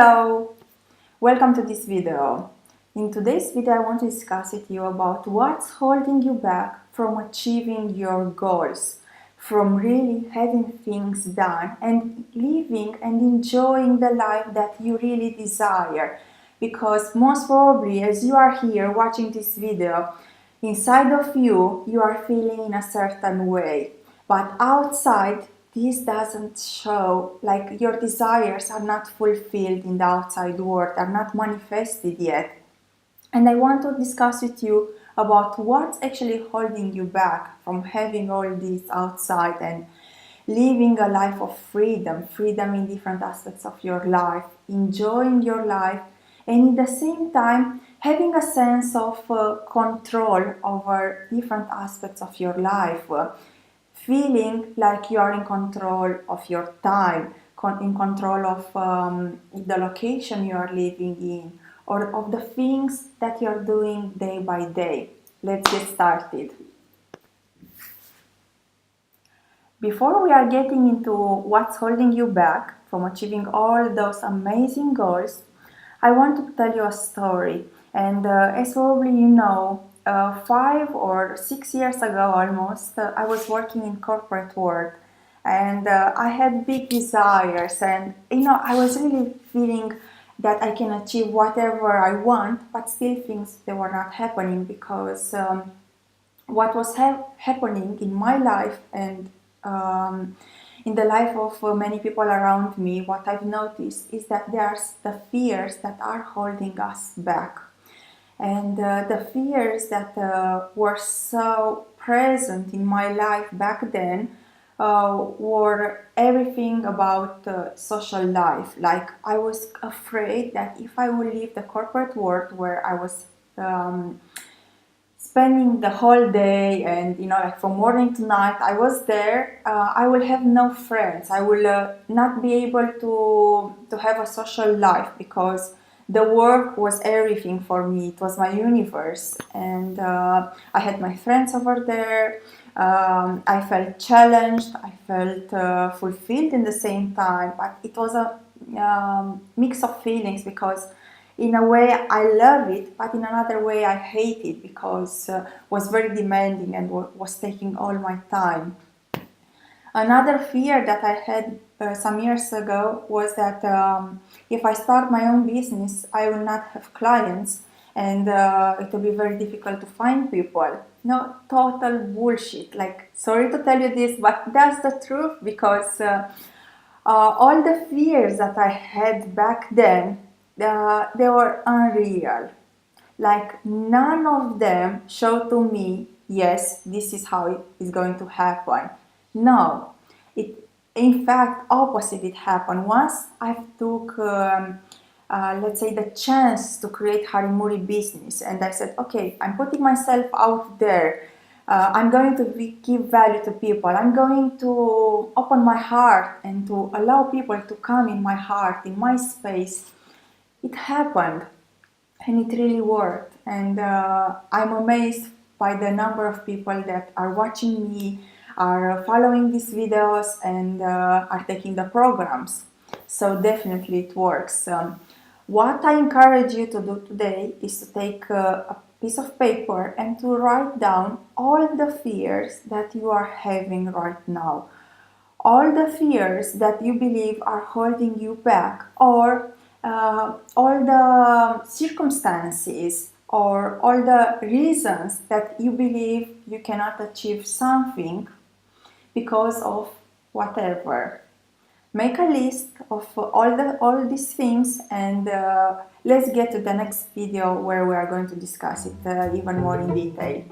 Hello! Welcome to this video. In today's video I want to discuss with you about what's holding you back from achieving your goals, from really having things done and living and enjoying the life that you really desire. Because most probably as you are here watching this video, inside of you, you are feeling in a certain way, but outside this doesn't show, like your desires are not fulfilled in the outside world, are not manifested yet. And I want to discuss with you about what's actually holding you back from having all this outside and living a life of freedom in different aspects of your life, enjoying your life, and at the same time having a sense of control over different aspects of your life. Feeling like you are in control of your time, in control of the location you are living in, or of the things that you are doing day by day. Let's get started. Before we are getting into what's holding you back from achieving all those amazing goals, I want to tell you a story. And as probably you know, 5 or 6 years ago almost, I was working in corporate world, and I had big desires, and I was really feeling that I can achieve whatever I want, but still things they were not happening because what was happening in my life and in the life of many people around me, what I've noticed is that there's the fears that are holding us back. And the fears that were so present in my life back then were everything about social life. Like I was afraid that if I would leave the corporate world where I was spending the whole day and like from morning to night I was there, I will have no friends. I will not be able to have a social life because the work was everything for me. It was my universe, and I had my friends over there. I felt challenged, I felt fulfilled in the same time, but it was a mix of feelings because in a way I love it, but in another way I hate it because it was very demanding and was taking all my time. Another fear that I had some years ago was that if I start my own business, I will not have clients, and it will be very difficult to find people. No, total bullshit. Like, sorry to tell you this, but that's the truth because all the fears that I had back then, they were unreal. Like none of them showed to me, yes, this is how it is going to happen. No, it in fact opposite it happened. Once I took, let's say, the chance to create Harimuri business, and I said, okay, I'm putting myself out there. I'm going to give value to people. I'm going to open my heart and to allow people to come in my heart, in my space. It happened. And it really worked, and I'm amazed by the number of people that are watching me, are following these videos, and are taking the programs. So definitely it works. What I encourage you to do today is to take a piece of paper and to write down all the fears that you are having right now, all the fears that you believe are holding you back, or all the circumstances or all the reasons that you believe you cannot achieve something because of whatever. Make a list of all these things, and let's get to the next video where we are going to discuss it even more in detail.